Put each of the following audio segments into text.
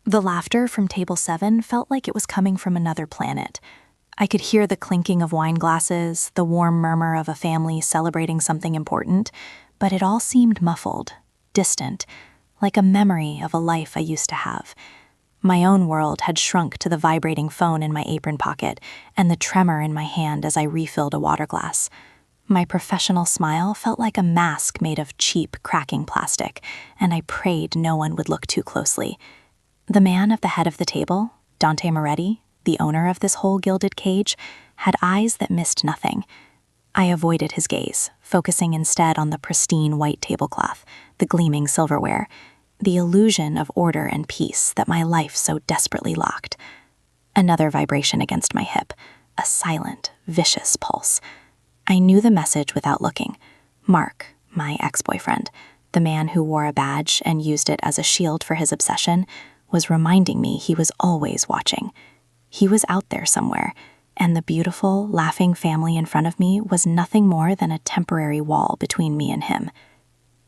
The laughter from table 7 felt like it was coming from another planet. I could hear the clinking of wine glasses, the warm murmur of a family celebrating something important, but it all seemed muffled, distant, like a memory of a life I used to have. My own world had shrunk to the vibrating phone in my apron pocket and the tremor in my hand as I refilled a water glass. My professional smile felt like a mask made of cheap, cracking plastic, and I prayed no one would look too closely. The man at the head of the table, Dante Moretti, the owner of this whole gilded cage, had eyes that missed nothing. I avoided his gaze, focusing instead on the pristine white tablecloth, the gleaming silverware, the illusion of order and peace that my life so desperately lacked. Another vibration against my hip, a silent, vicious pulse. I knew the message without looking. Mark, my ex-boyfriend, the man who wore a badge and used it as a shield for his obsession, was reminding me he was always watching. He was out there somewhere, and the beautiful, laughing family in front of me was nothing more than a temporary wall between me and him.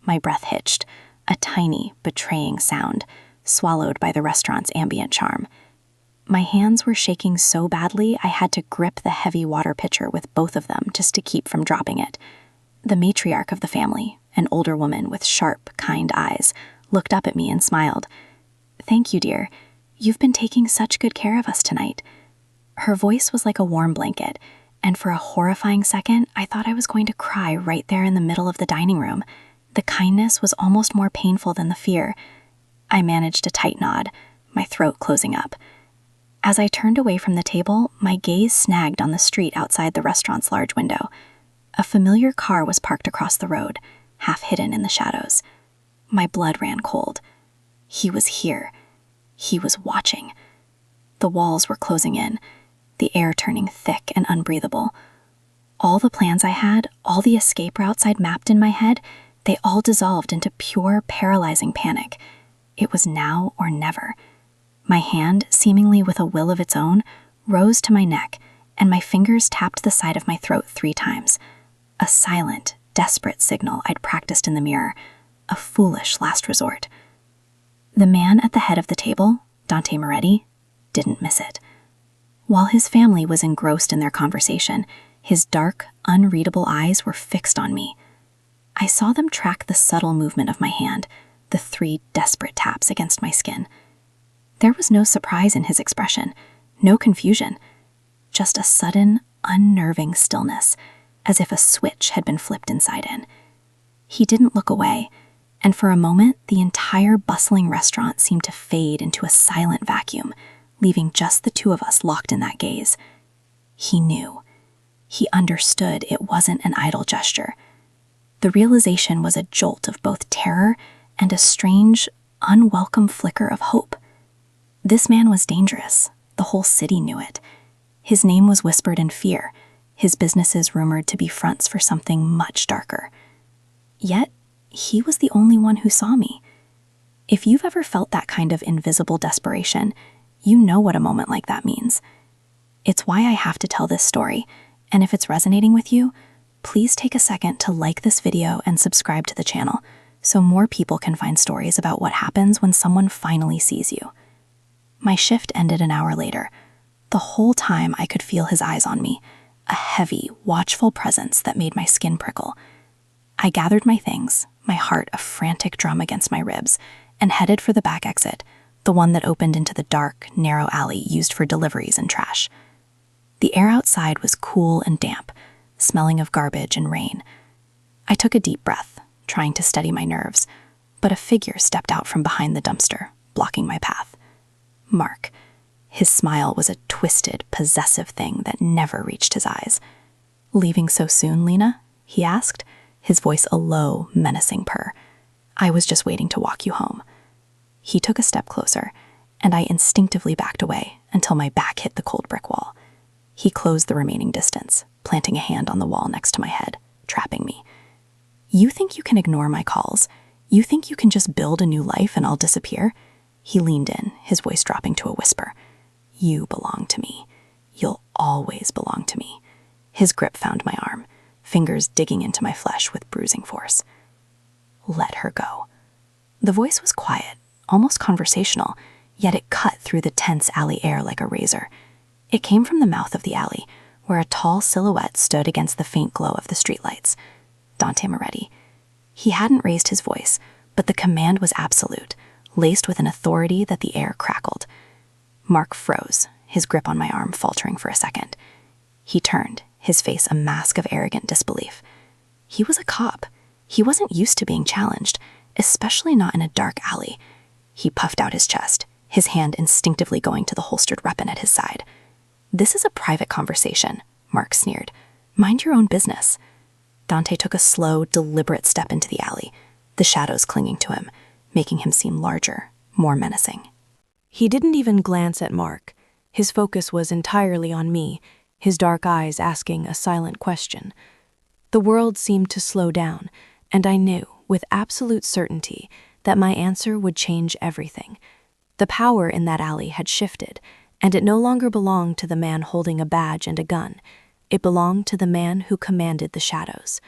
My breath hitched, a tiny, betraying sound, swallowed by the restaurant's ambient charm. My hands were shaking so badly I had to grip the heavy water pitcher with both of them just to keep from dropping it. The matriarch of the family, an older woman with sharp, kind eyes, looked up at me and smiled. "Thank you, dear. You've been taking such good care of us tonight." Her voice was like a warm blanket, and for a horrifying second, I thought I was going to cry right there in the middle of the dining room. The kindness was almost more painful than the fear. I managed a tight nod, my throat closing up. As I turned away from the table, my gaze snagged on the street outside the restaurant's large window. A familiar car was parked across the road, half hidden in the shadows. My blood ran cold. He was here. He was watching. The walls were closing in, the air turning thick and unbreathable. All the plans I had, all the escape routes I'd mapped in my head, they all dissolved into pure, paralyzing panic. It was now or never. My hand, seemingly with a will of its own, rose to my neck, and my fingers tapped the side of my throat 3 times. A silent, desperate signal I'd practiced in the mirror, a foolish last resort. The man at the head of the table, Dante Moretti, didn't miss it. While his family was engrossed in their conversation, his dark, unreadable eyes were fixed on me. I saw them track the subtle movement of my hand, the 3 desperate taps against my skin. There was no surprise in his expression, no confusion, just a sudden, unnerving stillness, as if a switch had been flipped inside in. He didn't look away, and for a moment, the entire bustling restaurant seemed to fade into a silent vacuum, leaving just the 2 of us locked in that gaze. He knew. He understood it wasn't an idle gesture. The realization was a jolt of both terror and a strange, unwelcome flicker of hope. This man was dangerous. The whole city knew it. His name was whispered in fear, his businesses rumored to be fronts for something much darker. Yet, he was the only one who saw me. If you've ever felt that kind of invisible desperation, you know what a moment like that means. It's why I have to tell this story, and if it's resonating with you, please take a second to like this video and subscribe to the channel, so more people can find stories about what happens when someone finally sees you. My shift ended an hour later. The whole time I could feel his eyes on me, a heavy, watchful presence that made my skin prickle. I gathered my things, my heart a frantic drum against my ribs, and headed for the back exit, the one that opened into the dark, narrow alley used for deliveries and trash. The air outside was cool and damp, smelling of garbage and rain. I took a deep breath, trying to steady my nerves, but a figure stepped out from behind the dumpster, blocking my path. Mark. His smile was a twisted, possessive thing that never reached his eyes. "Leaving so soon, Lena?" he asked, his voice a low, menacing purr. "I was just waiting to walk you home." He took a step closer, and I instinctively backed away until my back hit the cold brick wall. He closed the remaining distance, planting a hand on the wall next to my head, trapping me. "You think you can ignore my calls? You think you can just build a new life and I'll disappear?" He leaned in, his voice dropping to a whisper. "You belong to me. You'll always belong to me." His grip found my arm, fingers digging into my flesh with bruising force. "Let her go." The voice was quiet, almost conversational, yet it cut through the tense alley air like a razor. It came from the mouth of the alley, where a tall silhouette stood against the faint glow of the streetlights. Dante Moretti. He hadn't raised his voice, but the command was absolute, laced with an authority that the air crackled. Mark froze, his grip on my arm faltering for a second. He turned, his face a mask of arrogant disbelief. He was a cop. He wasn't used to being challenged, especially not in a dark alley. He puffed out his chest, his hand instinctively going to the holstered weapon at his side. "This is a private conversation," Mark sneered. "Mind your own business." Dante took a slow, deliberate step into the alley, the shadows clinging to him, making him seem larger, more menacing. He didn't even glance at Mark. His focus was entirely on me, his dark eyes asking a silent question. The world seemed to slow down, and I knew, with absolute certainty, that my answer would change everything. The power in that alley had shifted, and it no longer belonged to the man holding a badge and a gun. It belonged to the man who commanded the shadows.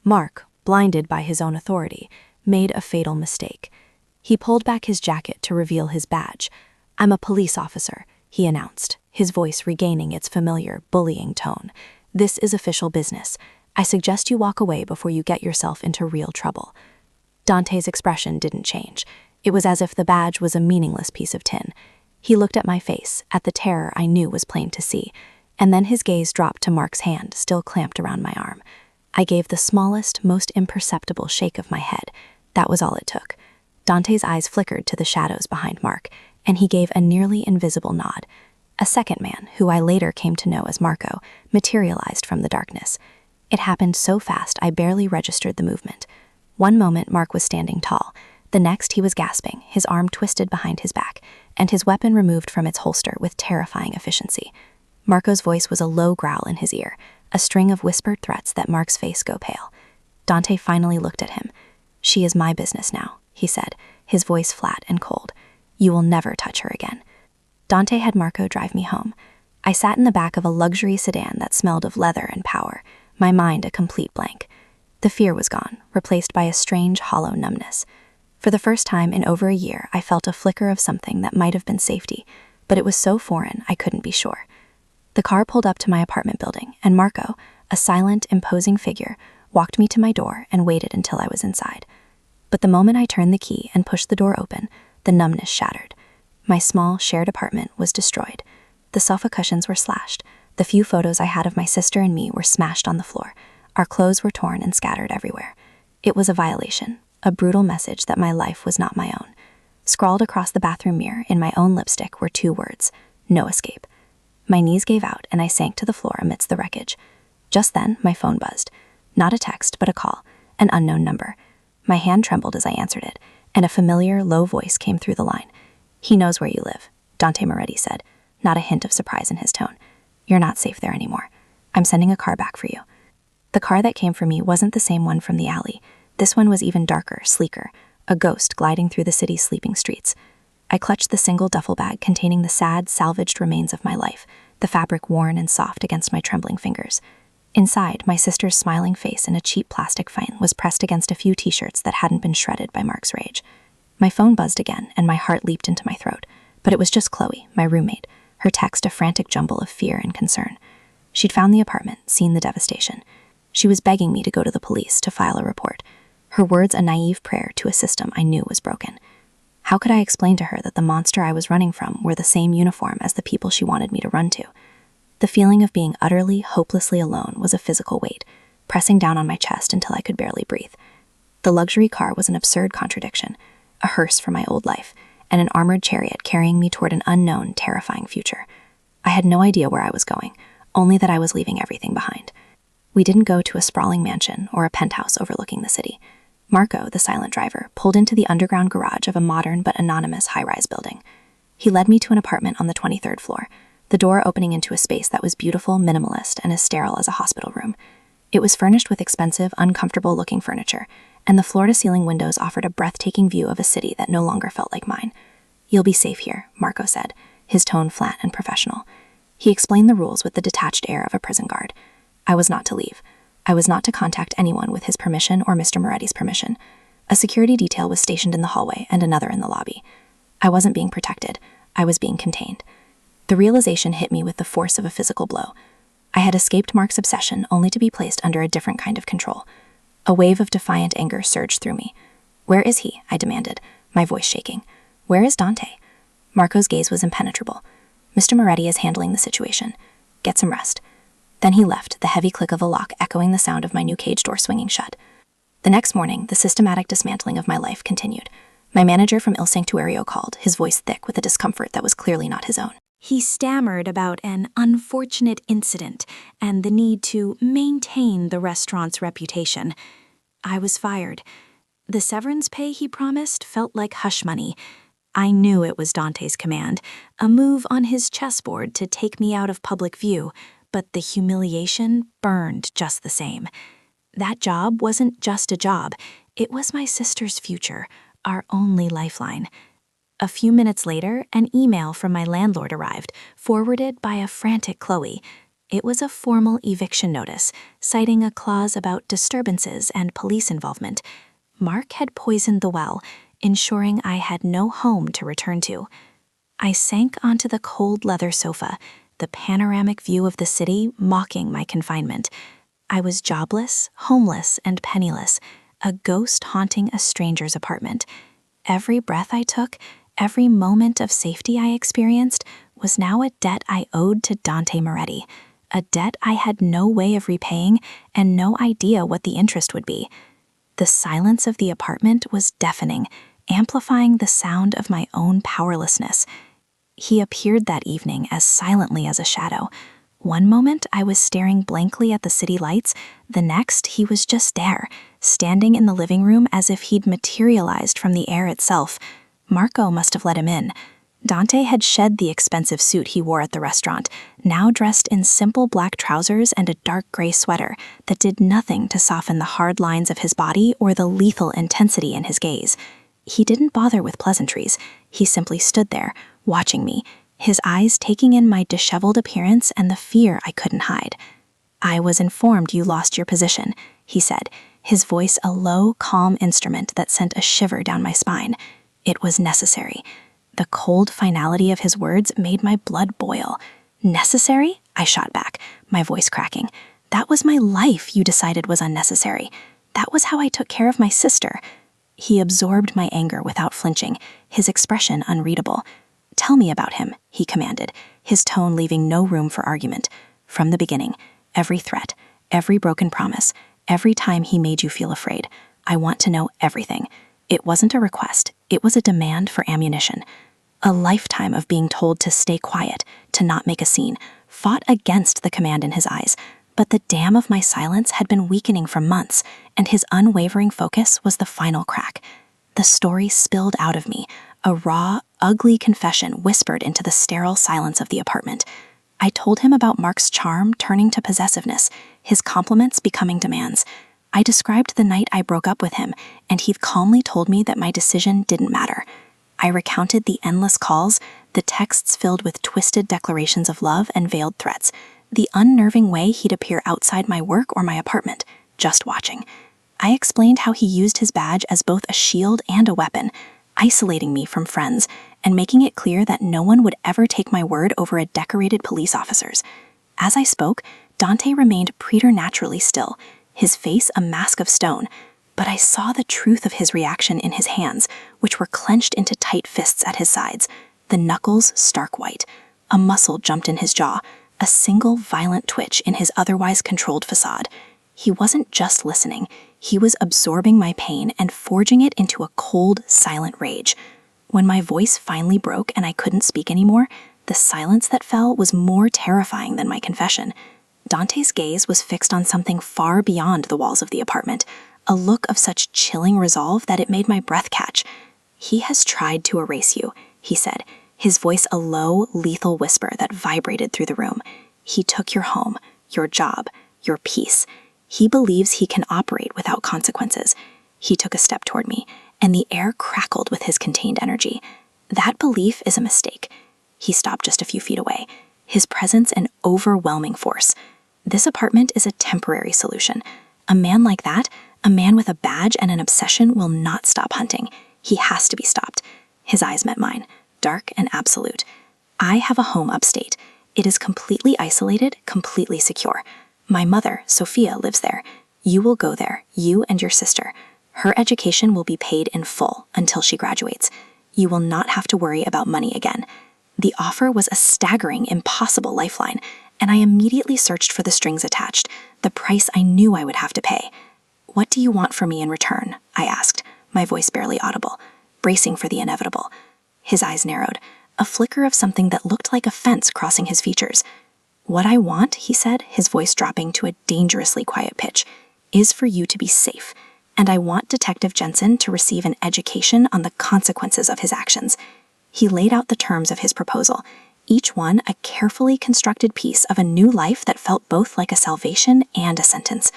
Mark, blinded by his own authority, made a fatal mistake. He pulled back his jacket to reveal his badge. "I'm a police officer," he announced, his voice regaining its familiar, bullying tone. "This is official business. I suggest you walk away before you get yourself into real trouble." Dante's expression didn't change. It was as if the badge was a meaningless piece of tin. He looked at my face, at the terror I knew was plain to see, and then his gaze dropped to Mark's hand, still clamped around my arm. I gave the smallest, most imperceptible shake of my head. That was all it took. Dante's eyes flickered to the shadows behind Mark, and he gave a nearly invisible nod. A second man, who I later came to know as Marco, materialized from the darkness. It happened so fast I barely registered the movement. One moment Mark was standing tall. The next he was gasping, his arm twisted behind his back, and his weapon removed from its holster with terrifying efficiency. Marco's voice was a low growl in his ear, a string of whispered threats that Mark's face go pale. Dante finally looked at him. "She is my business now," he said, his voice flat and cold. "You will never touch her again." Dante had Marco drive me home. I sat in the back of a luxury sedan that smelled of leather and power, my mind a complete blank. The fear was gone, replaced by a strange, hollow numbness. For the first time in over a year, I felt a flicker of something that might have been safety, but it was so foreign I couldn't be sure. The car pulled up to my apartment building, and Marco, a silent, imposing figure, walked me to my door and waited until I was inside. But the moment I turned the key and pushed the door open, the numbness shattered. My small, shared apartment was destroyed. The sofa cushions were slashed. The few photos I had of my sister and me were smashed on the floor. Our clothes were torn and scattered everywhere. It was a violation, a brutal message that my life was not my own. Scrawled across the bathroom mirror in my own lipstick were 2 words: no escape. My knees gave out and I sank to the floor amidst the wreckage. Just then, my phone buzzed. Not a text, but a call, an unknown number. My hand trembled as I answered it, and a familiar, low voice came through the line. "He knows where you live," Dante Moretti said, not a hint of surprise in his tone. "You're not safe there anymore. I'm sending a car back for you." The car that came for me wasn't the same one from the alley. This one was even darker, sleeker, a ghost gliding through the city's sleeping streets. I clutched the single duffel bag containing the sad, salvaged remains of my life, the fabric worn and soft against my trembling fingers. Inside, my sister's smiling face in a cheap plastic phone was pressed against a few t-shirts that hadn't been shredded by Mark's rage. My phone buzzed again, and my heart leaped into my throat. But it was just Chloe, my roommate, her text a frantic jumble of fear and concern. She'd found the apartment, seen the devastation. She was begging me to go to the police to file a report, her words a naive prayer to a system I knew was broken. How could I explain to her that the monster I was running from wore the same uniform as the people she wanted me to run to? The feeling of being utterly, hopelessly alone was a physical weight, pressing down on my chest until I could barely breathe. The luxury car was an absurd contradiction, a hearse for my old life, and an armored chariot carrying me toward an unknown, terrifying future. I had no idea where I was going, only that I was leaving everything behind. We didn't go to a sprawling mansion or a penthouse overlooking the city. Marco, the silent driver, pulled into the underground garage of a modern but anonymous high-rise building. He led me to an apartment on the 23rd floor, the door opening into a space that was beautiful, minimalist, and as sterile as a hospital room. It was furnished with expensive, uncomfortable-looking furniture, and the floor-to-ceiling windows offered a breathtaking view of a city that no longer felt like mine. "You'll be safe here," Marco said, his tone flat and professional. He explained the rules with the detached air of a prison guard. I was not to leave. I was not to contact anyone with his permission or Mr. Moretti's permission. A security detail was stationed in the hallway and another in the lobby. I wasn't being protected. I was being contained. The realization hit me with the force of a physical blow. I had escaped Mark's obsession only to be placed under a different kind of control. A wave of defiant anger surged through me. "Where is he?" I demanded, my voice shaking. "Where is Dante?" Marco's gaze was impenetrable. "Mr. Moretti is handling the situation. Get some rest." Then he left, the heavy click of a lock echoing the sound of my new cage door swinging shut. The next morning, the systematic dismantling of my life continued. My manager from Il Sanctuario called, his voice thick with a discomfort that was clearly not his own. He stammered about an unfortunate incident and the need to maintain the restaurant's reputation. I was fired. The severance pay he promised felt like hush money. I knew it was Dante's command, a move on his chessboard to take me out of public view, but the humiliation burned just the same. That job wasn't just a job. It was my sister's future, our only lifeline. A few minutes later, an email from my landlord arrived, forwarded by a frantic Chloe. It was a formal eviction notice, citing a clause about disturbances and police involvement. Mark had poisoned the well, ensuring I had no home to return to. I sank onto the cold leather sofa, the panoramic view of the city mocking my confinement. I was jobless, homeless, and penniless, a ghost haunting a stranger's apartment. Every breath I took, every moment of safety I experienced was now a debt I owed to Dante Moretti, a debt I had no way of repaying and no idea what the interest would be. The silence of the apartment was deafening, amplifying the sound of my own powerlessness. He appeared that evening as silently as a shadow. One moment I was staring blankly at the city lights, the next he was just there, standing in the living room as if he'd materialized from the air itself. Marco must have let him in. Dante had shed the expensive suit he wore at the restaurant, now dressed in simple black trousers and a dark gray sweater that did nothing to soften the hard lines of his body or the lethal intensity in his gaze. He didn't bother with pleasantries. He simply stood there, watching me, his eyes taking in my disheveled appearance and the fear I couldn't hide. "I was informed you lost your position," he said, his voice a low, calm instrument that sent a shiver down my spine. It was necessary. The cold finality of his words made my blood boil. "Necessary?" I shot back, my voice cracking. "That was my life you decided was unnecessary. That was how I took care of my sister." He absorbed my anger without flinching, his expression unreadable. "Tell me about him," he commanded, his tone leaving no room for argument. "From the beginning, every threat, every broken promise, every time he made you feel afraid. I want to know everything." It wasn't a request, it was a demand for ammunition. A lifetime of being told to stay quiet, to not make a scene, fought against the command in his eyes. But the dam of my silence had been weakening for months, and his unwavering focus was the final crack. The story spilled out of me, a raw, ugly confession whispered into the sterile silence of the apartment. I told him about Mark's charm turning to possessiveness, his compliments becoming demands. I described the night I broke up with him, and he calmly told me that my decision didn't matter. I recounted the endless calls, the texts filled with twisted declarations of love and veiled threats, the unnerving way he'd appear outside my work or my apartment, just watching. I explained how he used his badge as both a shield and a weapon, isolating me from friends and making it clear that no one would ever take my word over a decorated police officer's. As I spoke, Dante remained preternaturally still, his face a mask of stone, but I saw the truth of his reaction in his hands, which were clenched into tight fists at his sides, the knuckles stark white. A muscle jumped in his jaw, a single violent twitch in his otherwise controlled facade. He wasn't just listening, he was absorbing my pain and forging it into a cold, silent rage. When my voice finally broke and I couldn't speak anymore, the silence that fell was more terrifying than my confession. Dante's gaze was fixed on something far beyond the walls of the apartment, a look of such chilling resolve that it made my breath catch. "He has tried to erase you," he said, his voice a low, lethal whisper that vibrated through the room. "He took your home, your job, your peace. He believes he can operate without consequences." He took a step toward me, and the air crackled with his contained energy. "That belief is a mistake." He stopped just a few feet away, his presence an overwhelming force. "This apartment is a temporary solution. A man like that, a man with a badge and an obsession, will not stop hunting. He has to be stopped. His eyes met mine, dark and absolute. I have a home upstate. It is completely isolated, completely secure. My mother, Sophia, lives there. You will go there, you and your sister. Her education will be paid in full until she graduates. You will not have to worry about money again. The offer was a staggering, impossible lifeline, and I immediately searched for the strings attached, the price I knew I would have to pay. "What do you want from me in return?" I asked, my voice barely audible, bracing for the inevitable. His eyes narrowed, a flicker of something that looked like offense crossing his features. "What I want," he said, his voice dropping to a dangerously quiet pitch, "is for you to be safe, and I want Detective Jensen to receive an education on the consequences of his actions." He laid out the terms of his proposal, each one a carefully constructed piece of a new life that felt both like a salvation and a sentence.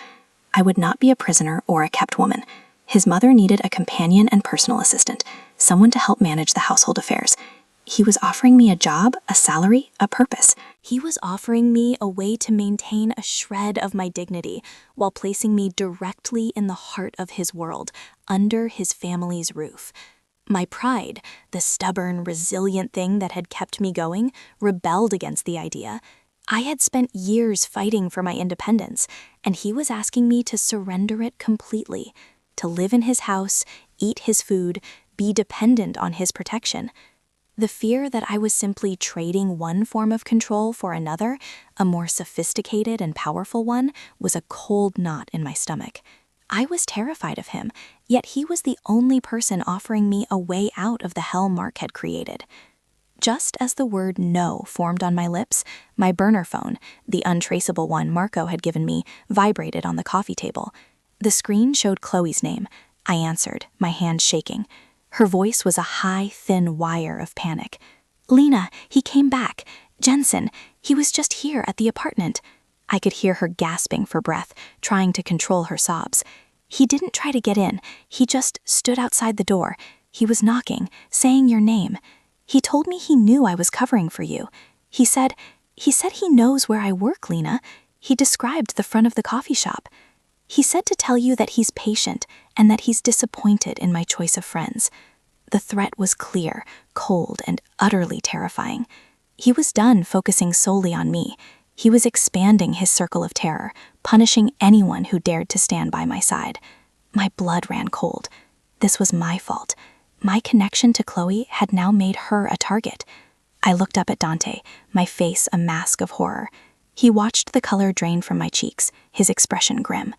I would not be a prisoner or a kept woman. His mother needed a companion and personal assistant, someone to help manage the household affairs. He was offering me a job, a salary, a purpose. He was offering me a way to maintain a shred of my dignity while placing me directly in the heart of his world, under his family's roof. My pride, the stubborn, resilient thing that had kept me going, rebelled against the idea. I had spent years fighting for my independence, and he was asking me to surrender it completely, to live in his house, eat his food, be dependent on his protection. The fear that I was simply trading one form of control for another, a more sophisticated and powerful one, was a cold knot in my stomach. I was terrified of him, yet he was the only person offering me a way out of the hell Mark had created. Just as the word no formed on my lips, my burner phone, the untraceable one Marco had given me, vibrated on the coffee table. The screen showed Chloe's name. I answered, my hands shaking. Her voice was a high, thin wire of panic. "Lena, he came back. Jensen, he was just here at the apartment." I could hear her gasping for breath, trying to control her sobs. "He didn't try to get in. He just stood outside the door. He was knocking, saying your name. He told me he knew I was covering for you. He said he knows where I work, Lena. He described the front of the coffee shop. He said to tell you that he's patient and that he's disappointed in my choice of friends." The threat was clear, cold, and utterly terrifying. He was done focusing solely on me. He was expanding his circle of terror, punishing anyone who dared to stand by my side. My blood ran cold. This was my fault. My connection to Chloe had now made her a target. I looked up at Dante, my face a mask of horror. He watched the color drain from my cheeks, his expression grim.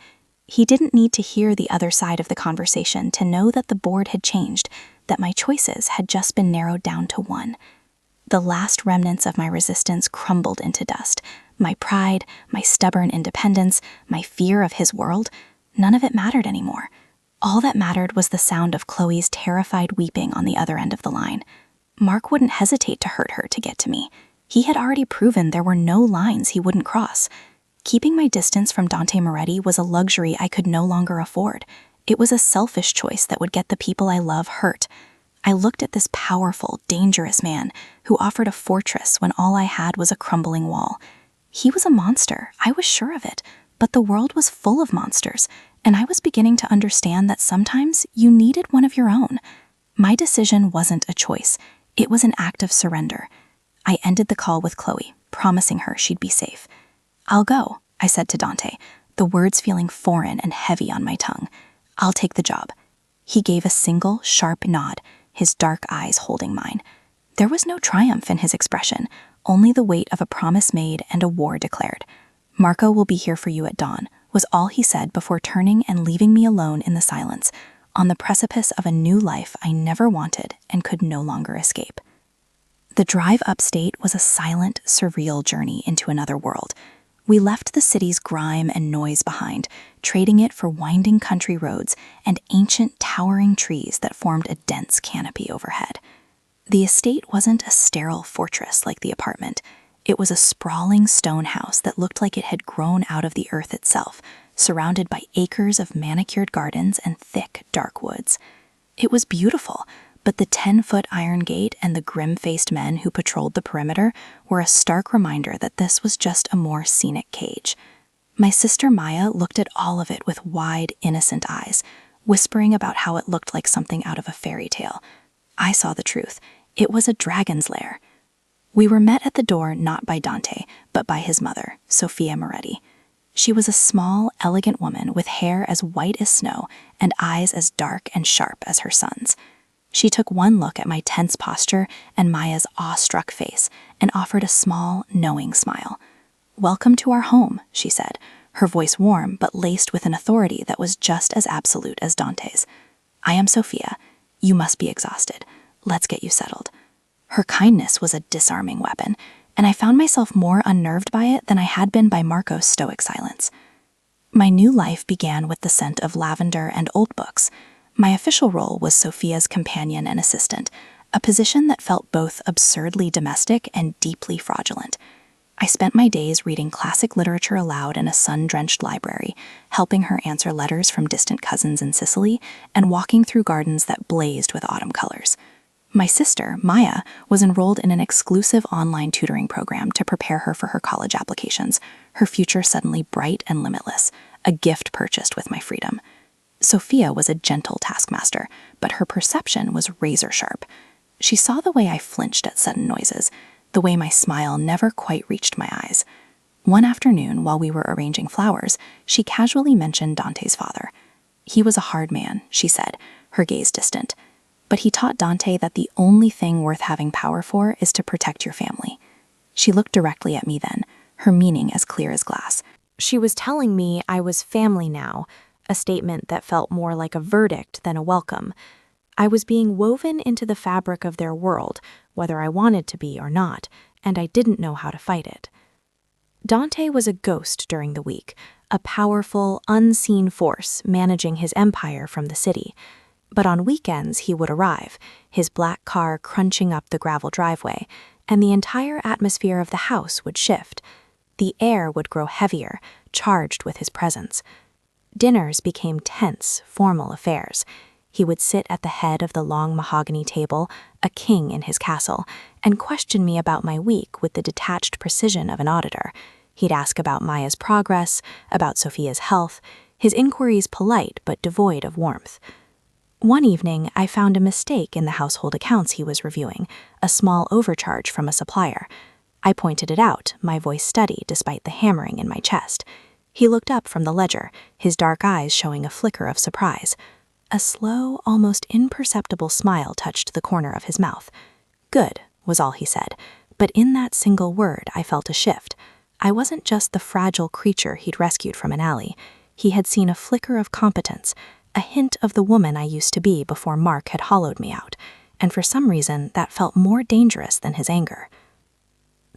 He didn't need to hear the other side of the conversation to know that the board had changed, that my choices had just been narrowed down to one. The last remnants of my resistance crumbled into dust. My pride, my stubborn independence, my fear of his world, none of it mattered anymore. All that mattered was the sound of Chloe's terrified weeping on the other end of the line. Mark wouldn't hesitate to hurt her to get to me. He had already proven there were no lines he wouldn't cross. Keeping my distance from Dante Moretti was a luxury I could no longer afford. It was a selfish choice that would get the people I love hurt. I looked at this powerful, dangerous man who offered a fortress when all I had was a crumbling wall. He was a monster, I was sure of it, but the world was full of monsters, and I was beginning to understand that sometimes you needed one of your own. My decision wasn't a choice. It was an act of surrender. I ended the call with Chloe, promising her she'd be safe. "I'll go," I said to Dante, the words feeling foreign and heavy on my tongue. "I'll take the job." He gave a single, sharp nod, his dark eyes holding mine. There was no triumph in his expression, only the weight of a promise made and a war declared. "Marco will be here for you at dawn," was all he said before turning and leaving me alone in the silence, on the precipice of a new life I never wanted and could no longer escape. The drive upstate was a silent, surreal journey into another world. We left the city's grime and noise behind, trading it for winding country roads and ancient, towering trees that formed a dense canopy overhead. The estate wasn't a sterile fortress like the apartment. It was a sprawling stone house that looked like it had grown out of the earth itself, surrounded by acres of manicured gardens and thick, dark woods. It was beautiful, but the 10-foot iron gate and the grim-faced men who patrolled the perimeter were a stark reminder that this was just a more scenic cage. My sister Maya looked at all of it with wide, innocent eyes, whispering about how it looked like something out of a fairy tale. I saw the truth. It was a dragon's lair. We were met at the door not by Dante, but by his mother, Sofia Moretti. She was a small, elegant woman with hair as white as snow and eyes as dark and sharp as her son's. She took one look at my tense posture and Maya's awestruck face and offered a small, knowing smile. "Welcome to our home," she said, her voice warm but laced with an authority that was just as absolute as Dante's. "I am Sofia. You must be exhausted. Let's get you settled." Her kindness was a disarming weapon, and I found myself more unnerved by it than I had been by Marco's stoic silence. My new life began with the scent of lavender and old books. My official role was Sofia's companion and assistant, a position that felt both absurdly domestic and deeply fraudulent. I spent my days reading classic literature aloud in a sun-drenched library, helping her answer letters from distant cousins in Sicily, and walking through gardens that blazed with autumn colors. My sister, Maya, was enrolled in an exclusive online tutoring program to prepare her for her college applications, her future suddenly bright and limitless, a gift purchased with my freedom. Sofia was a gentle taskmaster, but her perception was razor-sharp. She saw the way I flinched at sudden noises, the way my smile never quite reached my eyes. One afternoon, while we were arranging flowers, she casually mentioned Dante's father. "He was a hard man," she said, her gaze distant. "But he taught Dante that the only thing worth having power for is to protect your family." She looked directly at me then, her meaning as clear as glass. She was telling me I was family now, a statement that felt more like a verdict than a welcome. I was being woven into the fabric of their world, whether I wanted to be or not, and I didn't know how to fight it. Dante was a ghost during the week, a powerful, unseen force managing his empire from the city. But on weekends he would arrive, his black car crunching up the gravel driveway, and the entire atmosphere of the house would shift. The air would grow heavier, charged with his presence. Dinners became tense, formal affairs. He would sit at the head of the long mahogany table, a king in his castle, and question me about my week with the detached precision of an auditor. He'd ask about Maya's progress, about Sofia's health, his inquiries polite but devoid of warmth. One evening, I found a mistake in the household accounts he was reviewing, a small overcharge from a supplier. I pointed it out, my voice steady despite the hammering in my chest. He looked up from the ledger, his dark eyes showing a flicker of surprise. A slow, almost imperceptible smile touched the corner of his mouth. "Good," was all he said, but in that single word I felt a shift. I wasn't just the fragile creature he'd rescued from an alley. He had seen a flicker of competence, a hint of the woman I used to be before Mark had hollowed me out, and for some reason that felt more dangerous than his anger.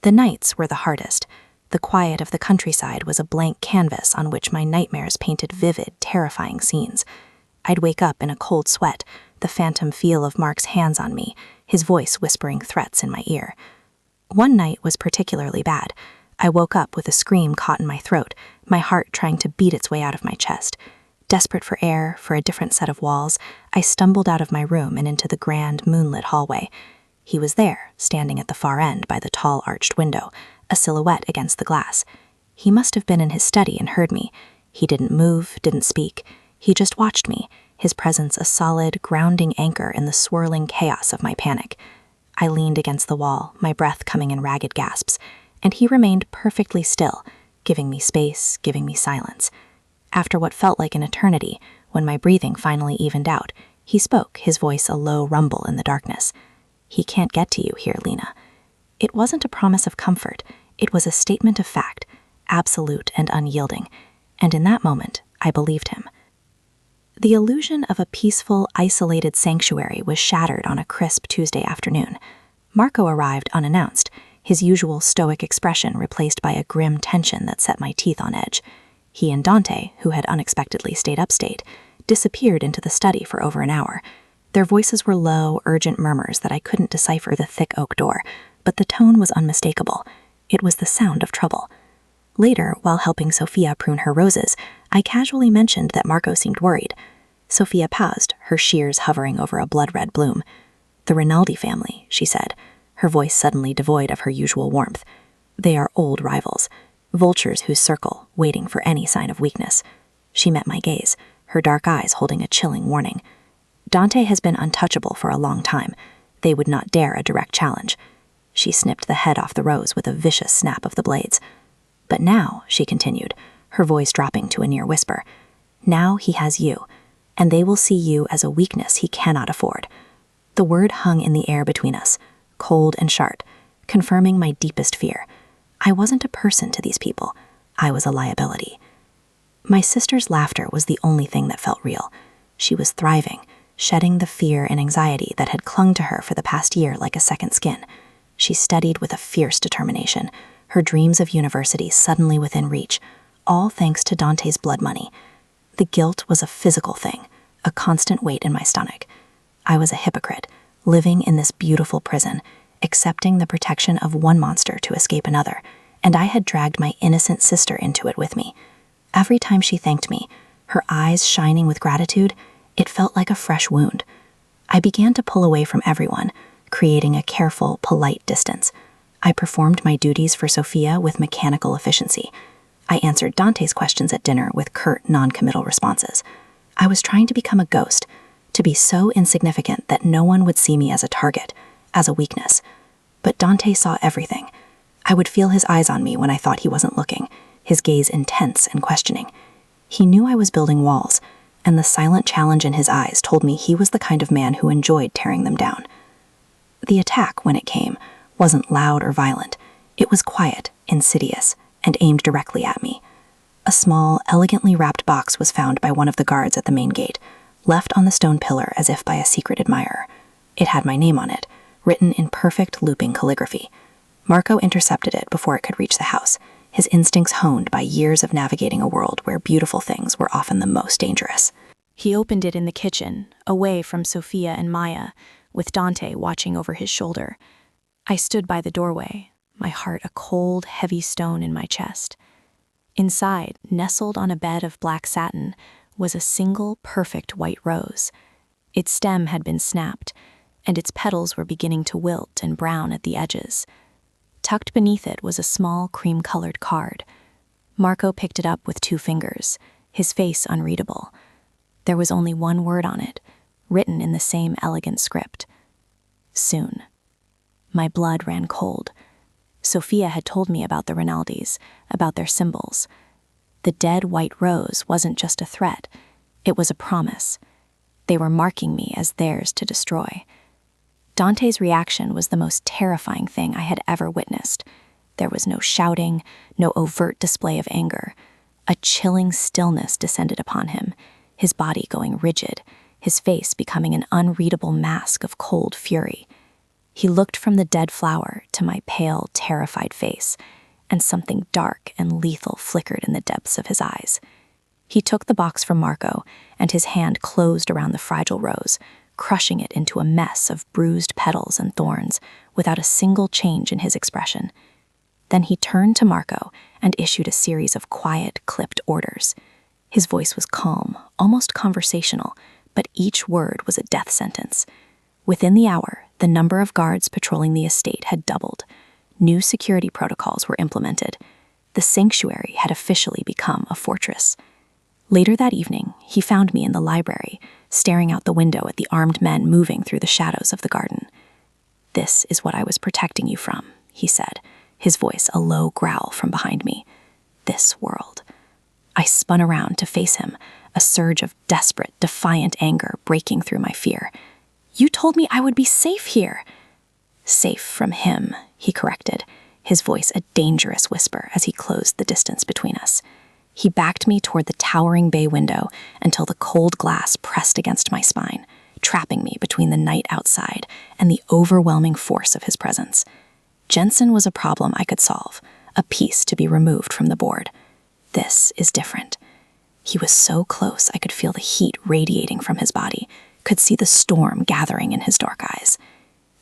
The nights were the hardest. The quiet of the countryside was a blank canvas on which my nightmares painted vivid, terrifying scenes. I'd wake up in a cold sweat, the phantom feel of Mark's hands on me, his voice whispering threats in my ear. One night was particularly bad. I woke up with a scream caught in my throat, my heart trying to beat its way out of my chest. Desperate for air, for a different set of walls, I stumbled out of my room and into the grand, moonlit hallway. He was there, standing at the far end by the tall arched window, a silhouette against the glass. He must have been in his study and heard me. He didn't move, didn't speak. He just watched me, his presence a solid, grounding anchor in the swirling chaos of my panic. I leaned against the wall, my breath coming in ragged gasps, and he remained perfectly still, giving me space, giving me silence. After what felt like an eternity, when my breathing finally evened out, he spoke, his voice a low rumble in the darkness. "He can't get to you here, Lena." It wasn't a promise of comfort. It was a statement of fact, absolute and unyielding, and in that moment, I believed him. The illusion of a peaceful, isolated sanctuary was shattered on a crisp Tuesday afternoon. Marco arrived unannounced, his usual stoic expression replaced by a grim tension that set my teeth on edge. He and Dante, who had unexpectedly stayed upstate, disappeared into the study for over an hour. Their voices were low, urgent murmurs that I couldn't decipher the thick oak door, but the tone was unmistakable. It was the sound of trouble. Later, while helping Sofia prune her roses, I casually mentioned that Marco seemed worried. Sofia paused, her shears hovering over a blood-red bloom. "The Rinaldi family," she said, her voice suddenly devoid of her usual warmth. "They are old rivals. Vultures who circle, waiting for any sign of weakness." She met my gaze, her dark eyes holding a chilling warning. "Dante has been untouchable for a long time. They would not dare a direct challenge. She snipped the head off the rose with a vicious snap of the blades. But now, she continued, her voice dropping to a near whisper, now he has you, and they will see you as a weakness he cannot afford. The word hung in the air between us, cold and sharp, confirming my deepest fear. I wasn't a person to these people. I was a liability. My sister's laughter was the only thing that felt real. She was thriving, shedding the fear and anxiety that had clung to her for the past year like a second skin. She studied with a fierce determination, her dreams of university suddenly within reach, all thanks to Dante's blood money. The guilt was a physical thing, a constant weight in my stomach. I was a hypocrite, living in this beautiful prison, accepting the protection of one monster to escape another, and I had dragged my innocent sister into it with me. Every time she thanked me, her eyes shining with gratitude, it felt like a fresh wound. I began to pull away from everyone, creating a careful, polite distance. I performed my duties for Sophia with mechanical efficiency. I answered Dante's questions at dinner with curt, non-committal responses. I was trying to become a ghost, to be so insignificant that no one would see me as a target, as a weakness. But Dante saw everything. I would feel his eyes on me when I thought he wasn't looking, his gaze intense and questioning. He knew I was building walls, and the silent challenge in his eyes told me he was the kind of man who enjoyed tearing them down. The attack, when it came, wasn't loud or violent. It was quiet, insidious, and aimed directly at me. A small, elegantly wrapped box was found by one of the guards at the main gate, left on the stone pillar as if by a secret admirer. It had my name on it, written in perfect looping calligraphy. Marco intercepted it before it could reach the house, his instincts honed by years of navigating a world where beautiful things were often the most dangerous. He opened it in the kitchen, away from Sophia and Maya, with Dante watching over his shoulder. I stood by the doorway, my heart a cold, heavy stone in my chest. Inside, nestled on a bed of black satin, was a single, perfect white rose. Its stem had been snapped, and its petals were beginning to wilt and brown at the edges. Tucked beneath it was a small, cream-colored card. Marco picked it up with 2 fingers, his face unreadable. There was only one word on it, written in the same elegant script. Soon. My blood ran cold. Sophia had told me about the Rinaldis, about their symbols. The dead white rose wasn't just a threat, it was a promise. They were marking me as theirs to destroy. Dante's reaction was the most terrifying thing I had ever witnessed. There was no shouting, no overt display of anger. A chilling stillness descended upon him, his body going rigid, his face becoming an unreadable mask of cold fury. He looked from the dead flower to my pale, terrified face, and something dark and lethal flickered in the depths of his eyes. He took the box from Marco, and his hand closed around the fragile rose, crushing it into a mess of bruised petals and thorns without a single change in his expression. Then he turned to Marco and issued a series of quiet, clipped orders. His voice was calm, almost conversational, but each word was a death sentence. Within the hour, the number of guards patrolling the estate had doubled. New security protocols were implemented. The sanctuary had officially become a fortress. Later that evening, he found me in the library, staring out the window at the armed men moving through the shadows of the garden. "This is what I was protecting you from," he said, his voice a low growl from behind me. "This world." I spun around to face him, a surge of desperate, defiant anger breaking through my fear. "You told me I would be safe here." "Safe from him," he corrected, his voice a dangerous whisper as he closed the distance between us. He backed me toward the towering bay window until the cold glass pressed against my spine, trapping me between the night outside and the overwhelming force of his presence. Jensen was a problem I could solve, a piece to be removed from the board. This is different. He was so close I could feel the heat radiating from his body, could see the storm gathering in his dark eyes.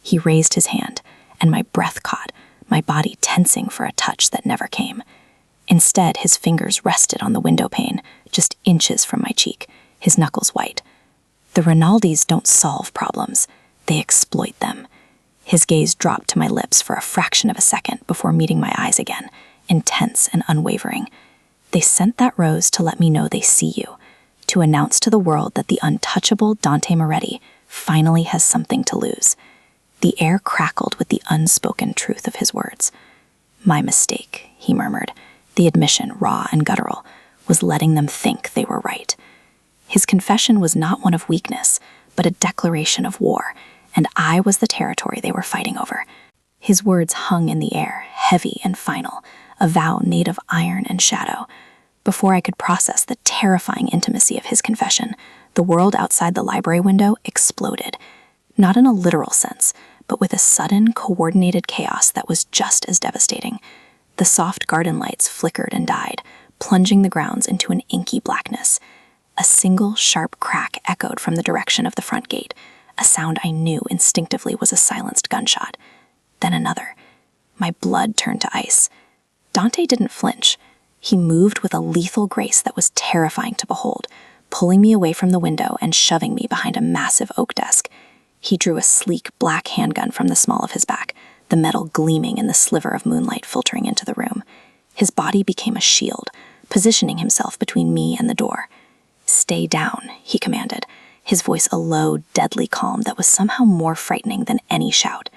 He raised his hand, and my breath caught, my body tensing for a touch that never came. Instead, his fingers rested on the window pane, just inches from my cheek, his knuckles white. The Rinaldis don't solve problems, they exploit them. His gaze dropped to my lips for a fraction of a second before meeting my eyes again, intense and unwavering. They sent that rose to let me know they see you, to announce to the world that the untouchable Dante Moretti finally has something to lose. The air crackled with the unspoken truth of his words. My mistake, he murmured. The admission, raw and guttural, was letting them think they were right. His confession was not one of weakness, but a declaration of war, and I was the territory they were fighting over. His words hung in the air, heavy and final, a vow made of iron and shadow. Before I could process the terrifying intimacy of his confession, the world outside the library window exploded. Not in a literal sense, but with a sudden, coordinated chaos that was just as devastating. The soft garden lights flickered and died, plunging the grounds into an inky blackness. A single sharp crack echoed from the direction of the front gate, a sound I knew instinctively was a silenced gunshot. Then another. My blood turned to ice. Dante didn't flinch. He moved with a lethal grace that was terrifying to behold, pulling me away from the window and shoving me behind a massive oak desk. He drew a sleek black handgun from the small of his back, the metal gleaming in the sliver of moonlight filtering into the room. His body became a shield, positioning himself between me and the door. "Stay down," he commanded, his voice a low, deadly calm that was somehow more frightening than any shout.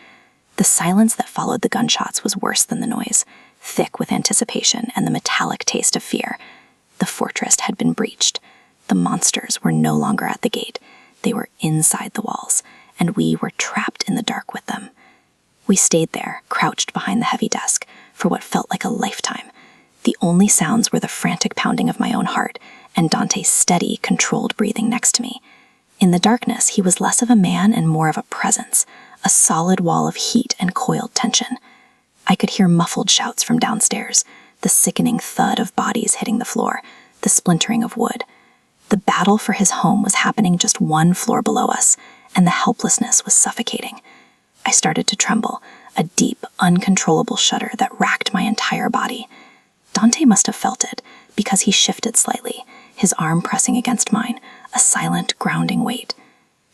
The silence that followed the gunshots was worse than the noise, thick with anticipation and the metallic taste of fear. The fortress had been breached. The monsters were no longer at the gate. They were inside the walls, and we were trapped in the dark with them. We stayed there, crouched behind the heavy desk, for what felt like a lifetime. The only sounds were the frantic pounding of my own heart and Dante's steady, controlled breathing next to me. In the darkness, he was less of a man and more of a presence, a solid wall of heat and coiled tension. I could hear muffled shouts from downstairs, the sickening thud of bodies hitting the floor, the splintering of wood. The battle for his home was happening just one floor below us, and the helplessness was suffocating. I started to tremble, a deep, uncontrollable shudder that racked my entire body. Dante must have felt it, because he shifted slightly, his arm pressing against mine, a silent, grounding weight.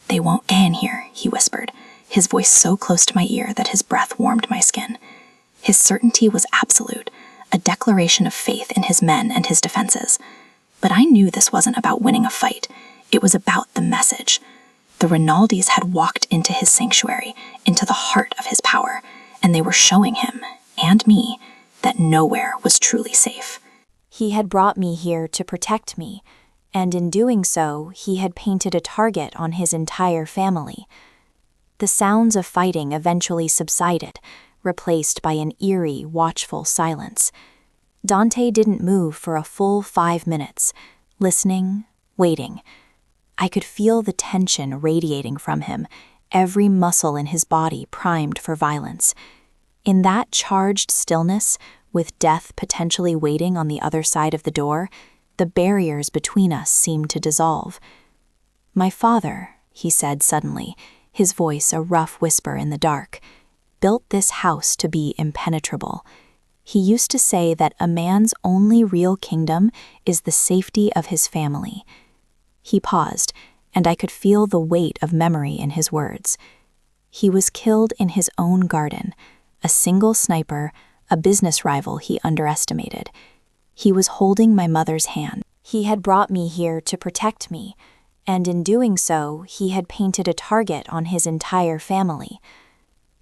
"They won't get in here," he whispered, his voice so close to my ear that his breath warmed my skin. His certainty was absolute, a declaration of faith in his men and his defenses. But I knew this wasn't about winning a fight. It was about the message. The Rinaldis had walked into his sanctuary, into the heart of his power, and they were showing him, and me, that nowhere was truly safe. He had brought me here to protect me, and in doing so, he had painted a target on his entire family. The sounds of fighting eventually subsided, replaced by an eerie, watchful silence. Dante didn't move for a full 5 minutes, listening, waiting. I could feel the tension radiating from him, every muscle in his body primed for violence. In that charged stillness, with death potentially waiting on the other side of the door, the barriers between us seemed to dissolve. "My father," he said suddenly, his voice a rough whisper in the dark, "built this house to be impenetrable. He used to say that a man's only real kingdom is the safety of his family." He paused, and I could feel the weight of memory in his words. He was killed in his own garden, a single sniper, a business rival he underestimated. He was holding my mother's hand. He had brought me here to protect me, and in doing so, he had painted a target on his entire family.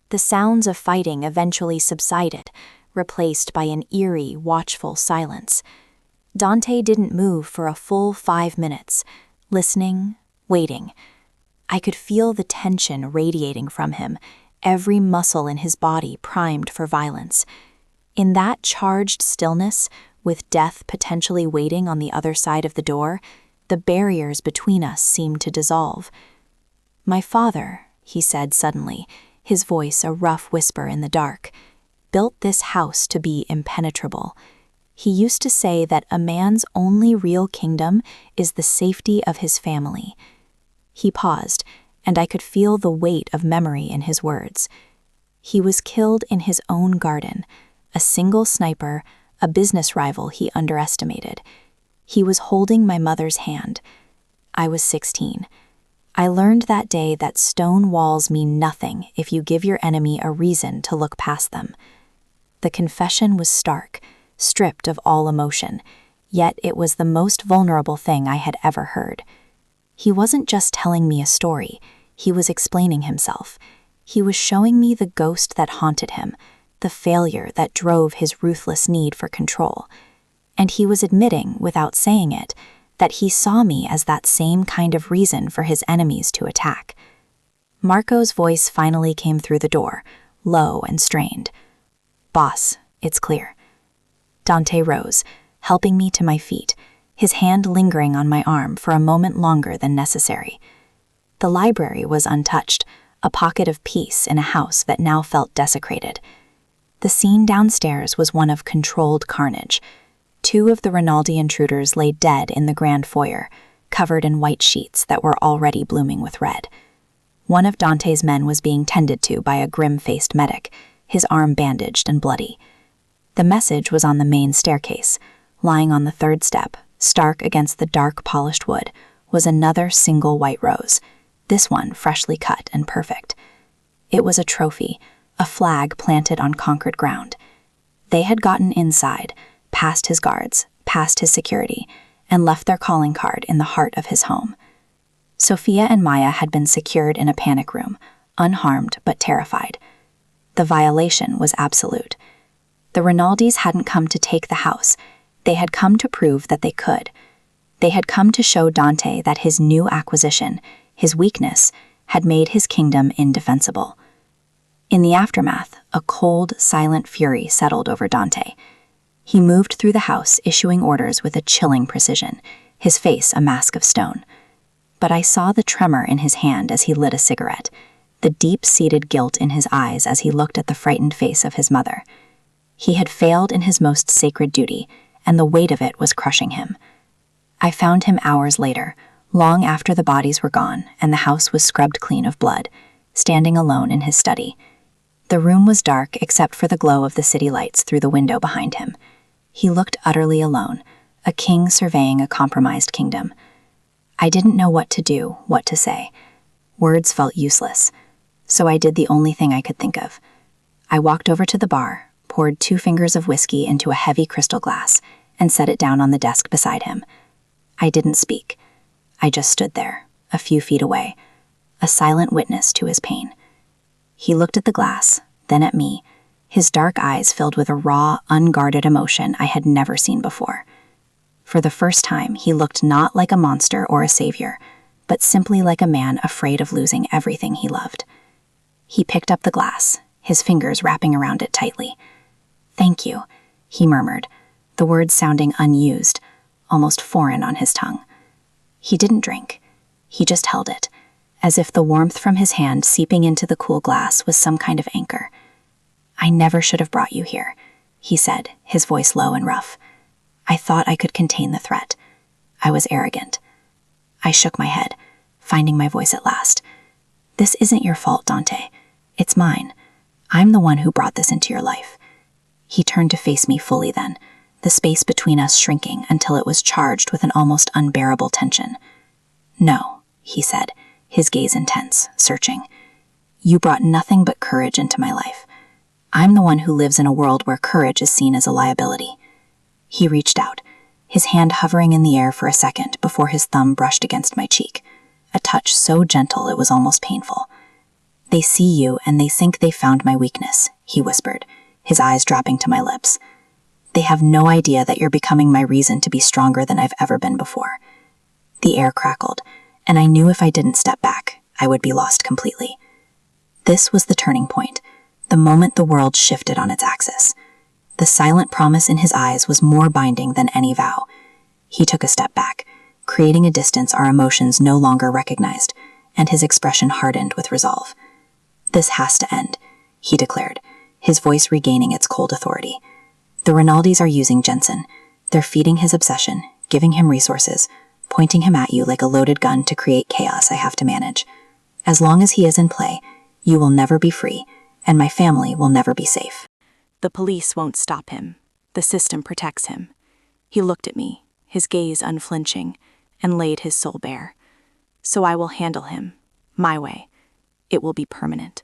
The sounds of fighting eventually subsided, replaced by an eerie, watchful silence. Dante didn't move for a full 5 minutes, listening, waiting. I could feel the tension radiating from him, every muscle in his body primed for violence. In that charged stillness, with death potentially waiting on the other side of the door, the barriers between us seemed to dissolve. "My father," he said suddenly, his voice a rough whisper in the dark, "built this house to be impenetrable. He used to say that a man's only real kingdom is the safety of his family." He paused, and I could feel the weight of memory in his words. He was killed in his own garden, a single sniper, a business rival he underestimated. He was holding my mother's hand. I was 16. I learned that day that stone walls mean nothing if you give your enemy a reason to look past them. The confession was stark, stripped of all emotion, yet it was the most vulnerable thing I had ever heard. He wasn't just telling me a story, he was explaining himself. He was showing me the ghost that haunted him, the failure that drove his ruthless need for control. And he was admitting, without saying it, that he saw me as that same kind of reason for his enemies to attack. Marco's voice finally came through the door, low and strained. "Boss, it's clear." Dante rose, helping me to my feet, his hand lingering on my arm for a moment longer than necessary. The library was untouched, a pocket of peace in a house that now felt desecrated. The scene downstairs was one of controlled carnage. 2 of the Rinaldi intruders lay dead in the grand foyer, covered in white sheets that were already blooming with red. One of Dante's men was being tended to by a grim-faced medic, his arm bandaged and bloody. The message was on the main staircase. Lying on the 3rd step, stark against the dark polished wood, was another single white rose, this one freshly cut and perfect. It was a trophy, a flag planted on conquered ground. They had gotten inside, past his guards, past his security, and left their calling card in the heart of his home. Sophia and Maya had been secured in a panic room, unharmed but terrified. The violation was absolute. The Rinaldis hadn't come to take the house. They had come to prove that they could. They had come to show Dante that his new acquisition, his weakness, had made his kingdom indefensible. In the aftermath, a cold, silent fury settled over Dante. He moved through the house, issuing orders with a chilling precision, his face a mask of stone. But I saw the tremor in his hand as he lit a cigarette, the deep-seated guilt in his eyes as he looked at the frightened face of his mother. He had failed in his most sacred duty, and the weight of it was crushing him. I found him hours later, long after the bodies were gone and the house was scrubbed clean of blood, standing alone in his study. The room was dark except for the glow of the city lights through the window behind him. He looked utterly alone, a king surveying a compromised kingdom. I didn't know what to do, what to say. Words felt useless, so I did the only thing I could think of. I walked over to the bar, poured 2 fingers of whiskey into a heavy crystal glass, and set it down on the desk beside him. I didn't speak. I just stood there, a few feet away, a silent witness to his pain. He looked at the glass, then at me, his dark eyes filled with a raw, unguarded emotion I had never seen before. For the first time, he looked not like a monster or a savior, but simply like a man afraid of losing everything he loved. He picked up the glass, his fingers wrapping around it tightly. "Thank you," he murmured, the words sounding unused, almost foreign on his tongue. He didn't drink. He just held it, as if the warmth from his hand seeping into the cool glass was some kind of anchor. "I never should have brought you here," he said, his voice low and rough. "I thought I could contain the threat. I was arrogant." I shook my head, finding my voice at last. "This isn't your fault, Dante. It's mine. I'm the one who brought this into your life." He turned to face me fully then, the space between us shrinking until it was charged with an almost unbearable tension. "No," he said, his gaze intense, searching. "You brought nothing but courage into my life. I'm the one who lives in a world where courage is seen as a liability." He reached out, his hand hovering in the air for a second before his thumb brushed against my cheek, a touch so gentle it was almost painful. "They see you and they think they found my weakness," he whispered, his eyes dropping to my lips. "They have no idea that you're becoming my reason to be stronger than I've ever been before." The air crackled, and I knew if I didn't step back, I would be lost completely. This was the turning point, the moment the world shifted on its axis. The silent promise in his eyes was more binding than any vow. He took a step back, creating a distance our emotions no longer recognized, and his expression hardened with resolve. "This has to end," he declared, his voice regaining its cold authority. "The Rinaldis are using Jensen. They're feeding his obsession, giving him resources, pointing him at you like a loaded gun to create chaos I have to manage. As long as he is in play, you will never be free, and my family will never be safe." The police won't stop him. The system protects him. He looked at me, his gaze unflinching, and laid his soul bare. "So I will handle him, my way. It will be permanent.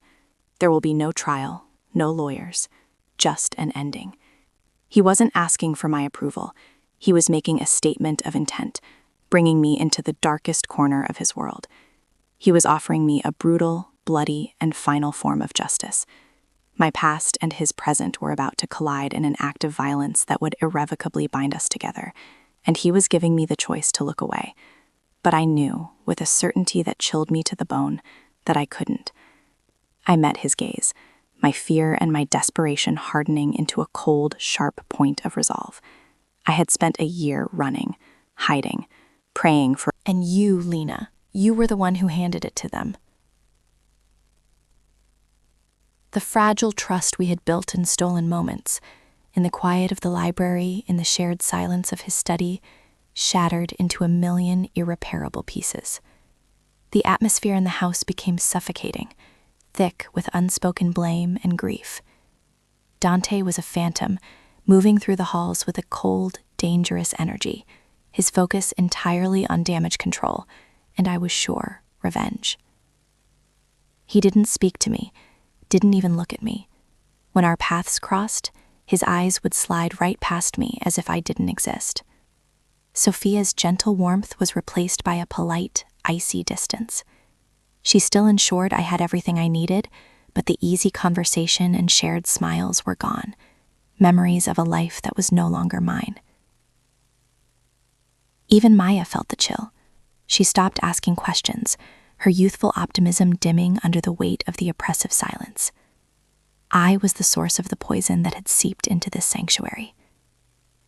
There will be no trial, no lawyers, just an ending." He wasn't asking for my approval. He was making a statement of intent, bringing me into the darkest corner of his world. He was offering me a brutal, bloody, and final form of justice. My past and his present were about to collide in an act of violence that would irrevocably bind us together, and he was giving me the choice to look away. But I knew, with a certainty that chilled me to the bone, that I couldn't. I met his gaze, my fear and my desperation hardening into a cold, sharp point of resolve. I had spent a year running, hiding, praying for— And you, Lena, you were the one who handed it to them. The fragile trust we had built in stolen moments, in the quiet of the library, in the shared silence of his study, shattered into a million irreparable pieces. The atmosphere in the house became suffocating, thick with unspoken blame and grief. Dante was a phantom, moving through the halls with a cold, dangerous energy, his focus entirely on damage control, and I was sure, revenge. He didn't speak to me, didn't even look at me. When our paths crossed, his eyes would slide right past me as if I didn't exist. Sophia's gentle warmth was replaced by a polite, icy distance. She still ensured I had everything I needed, but the easy conversation and shared smiles were gone, memories of a life that was no longer mine. Even Maya felt the chill. She stopped asking questions, her youthful optimism dimming under the weight of the oppressive silence. I was the source of the poison that had seeped into this sanctuary.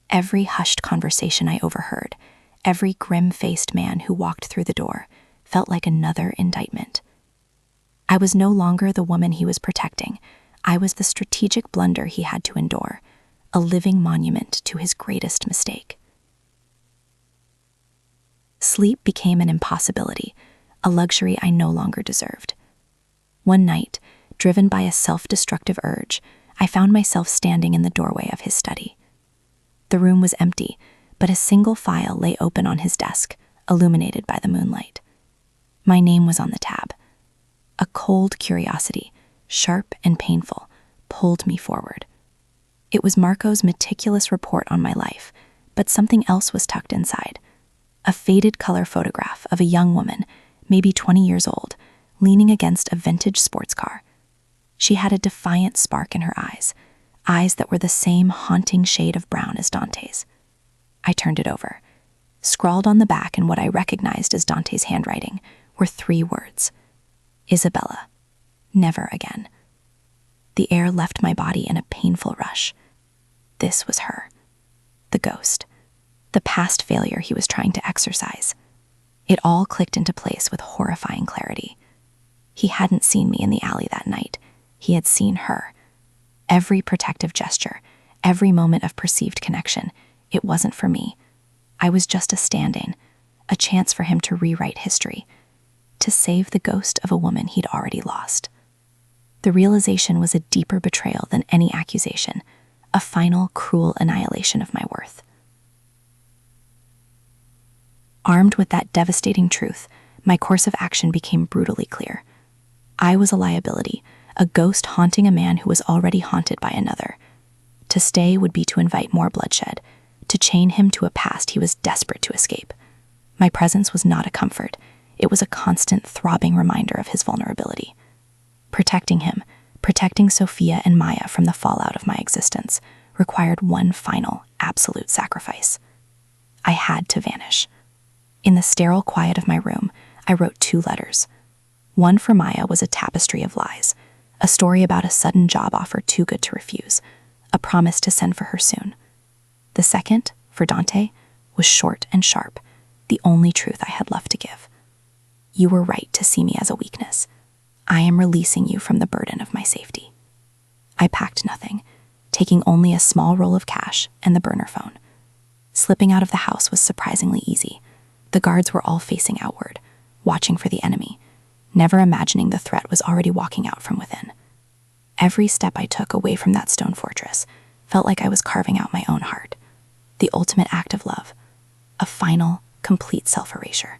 Every hushed conversation I overheard, every grim-faced man who walked through the door, felt like another indictment. I was no longer the woman he was protecting. I was the strategic blunder he had to endure, a living monument to his greatest mistake. Sleep became an impossibility, a luxury I no longer deserved. One night, driven by a self-destructive urge, I found myself standing in the doorway of his study. The room was empty, but a single file lay open on his desk, illuminated by the moonlight. My name was on the tab. A cold curiosity, sharp and painful, pulled me forward. It was Marco's meticulous report on my life, but something else was tucked inside. A faded color photograph of a young woman, maybe 20 years old, leaning against a vintage sports car. She had a defiant spark in her eyes that were the same haunting shade of brown as Dante's. I turned it over. Scrawled on the back in what I recognized as Dante's handwriting were 3 words: Isabella, never again. The air left my body in a painful rush. This was her. The ghost. The past failure he was trying to exorcise. It all clicked into place with horrifying clarity. He hadn't seen me in the alley that night. He had seen her. Every protective gesture, every moment of perceived connection, it wasn't for me. I was just a stand-in, a chance for him to rewrite history, to save the ghost of a woman he'd already lost. The realization was a deeper betrayal than any accusation, a final, cruel annihilation of my worth. Armed with that devastating truth, my course of action became brutally clear. I was a liability, a ghost haunting a man who was already haunted by another. To stay would be to invite more bloodshed, to chain him to a past he was desperate to escape. My presence was not a comfort. It was a constant, throbbing reminder of his vulnerability. Protecting him, protecting Sophia and Maya from the fallout of my existence, required one final, absolute sacrifice. I had to vanish. In the sterile quiet of my room, I wrote 2 letters. One for Maya was a tapestry of lies, a story about a sudden job offer too good to refuse, a promise to send for her soon. The second, for Dante, was short and sharp, the only truth I had left to give. You were right to see me as a weakness. I am releasing you from the burden of my safety. I packed nothing, taking only a small roll of cash and the burner phone. Slipping out of the house was surprisingly easy. The guards were all facing outward, watching for the enemy, never imagining the threat was already walking out from within. Every step I took away from that stone fortress felt like I was carving out my own heart, the ultimate act of love, a final, complete self-erasure.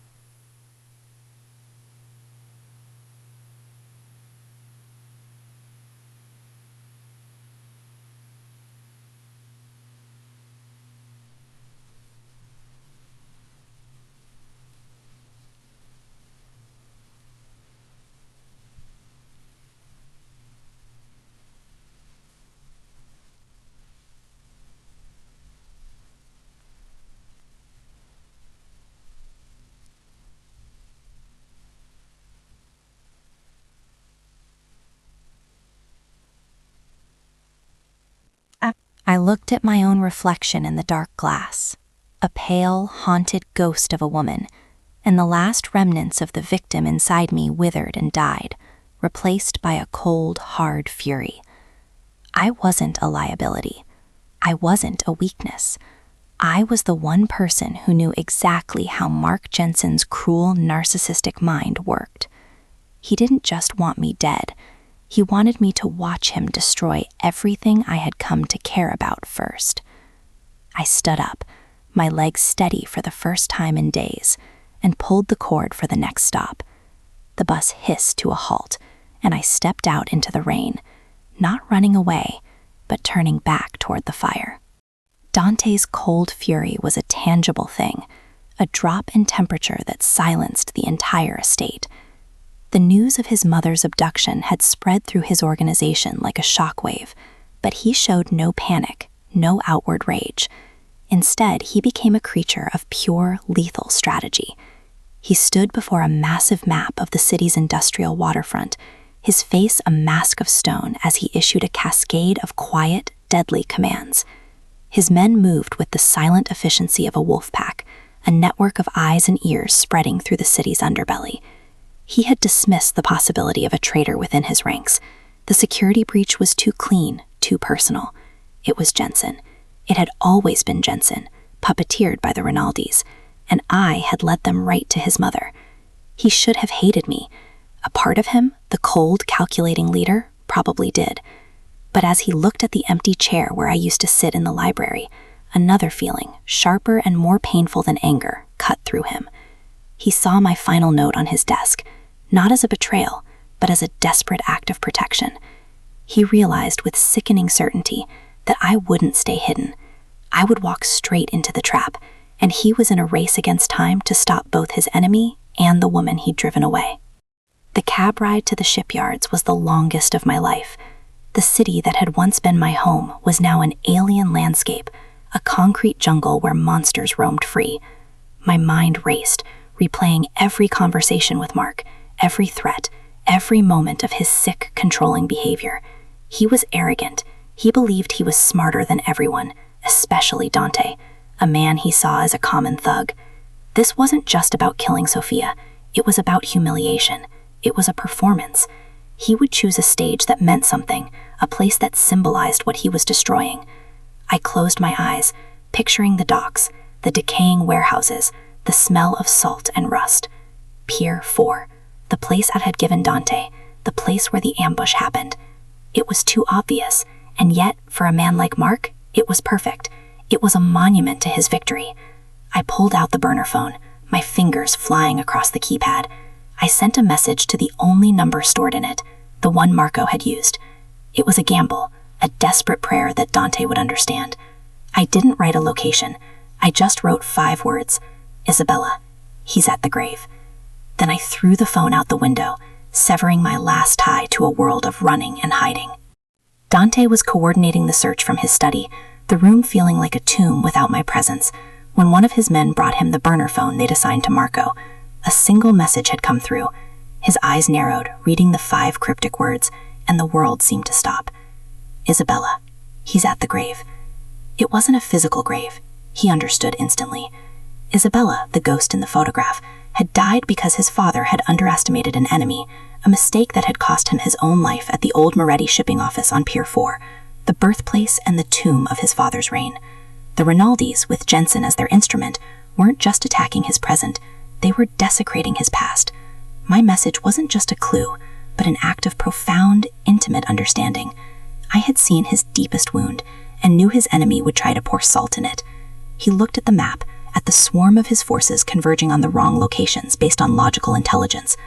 looked at my own reflection in the dark glass, a pale, haunted ghost of a woman, and the last remnants of the victim inside me withered and died, replaced by a cold, hard fury. I wasn't a liability. I wasn't a weakness. I was the one person who knew exactly how Mark Jensen's cruel, narcissistic mind worked. He didn't just want me dead. He wanted me to watch him destroy everything I had come to care about first. I stood up, my legs steady for the first time in days, and pulled the cord for the next stop. The bus hissed to a halt, and I stepped out into the rain, not running away, but turning back toward the fire. Dante's cold fury was a tangible thing, a drop in temperature that silenced the entire estate. The news of his mother's abduction had spread through his organization like a shockwave, but he showed no panic, no outward rage. Instead, he became a creature of pure, lethal strategy. He stood before a massive map of the city's industrial waterfront, his face a mask of stone as he issued a cascade of quiet, deadly commands. His men moved with the silent efficiency of a wolf pack, a network of eyes and ears spreading through the city's underbelly. He had dismissed the possibility of a traitor within his ranks. The security breach was too clean, too personal. It was Jensen. It had always been Jensen, puppeteered by the Rinaldis, and I had led them right to his mother. He should have hated me. A part of him, the cold, calculating leader, probably did. But as he looked at the empty chair where I used to sit in the library, another feeling, sharper and more painful than anger, cut through him. He saw my final note on his desk, not as a betrayal, but as a desperate act of protection. He realized with sickening certainty that I wouldn't stay hidden. I would walk straight into the trap, and he was in a race against time to stop both his enemy and the woman he'd driven away. The cab ride to the shipyards was the longest of my life. The city that had once been my home was now an alien landscape, a concrete jungle where monsters roamed free. My mind raced, replaying every conversation with Mark, every threat, every moment of his sick, controlling behavior. He was arrogant. He believed he was smarter than everyone, especially Dante, a man he saw as a common thug. This wasn't just about killing Sophia. It was about humiliation. It was a performance. He would choose a stage that meant something, a place that symbolized what he was destroying. I closed my eyes, picturing the docks, the decaying warehouses, the smell of salt and rust. Pier 4, the place I had given Dante, the place where the ambush happened. It was too obvious, and yet, for a man like Mark, it was perfect. It was a monument to his victory. I pulled out the burner phone, my fingers flying across the keypad. I sent a message to the only number stored in it, the one Marco had used. It was a gamble, a desperate prayer that Dante would understand. I didn't write a location. I just wrote 5 words. Isabella, he's at the grave. Then I threw the phone out the window, severing my last tie to a world of running and hiding. Dante was coordinating the search from his study, the room feeling like a tomb without my presence, when one of his men brought him the burner phone they'd assigned to Marco. A single message had come through. His eyes narrowed, reading the 5 cryptic words, and the world seemed to stop. Isabella, he's at the grave. It wasn't a physical grave. He understood instantly. Isabella, the ghost in the photograph, had died because his father had underestimated an enemy, a mistake that had cost him his own life at the old Moretti shipping office on Pier 4, the birthplace and the tomb of his father's reign. The Rinaldis, with Jensen as their instrument, weren't just attacking his present, they were desecrating his past. My message wasn't just a clue, but an act of profound, intimate understanding. I had seen his deepest wound, and knew his enemy would try to pour salt in it. He looked at the map, at the swarm of his forces converging on the wrong locations based on logical intelligence.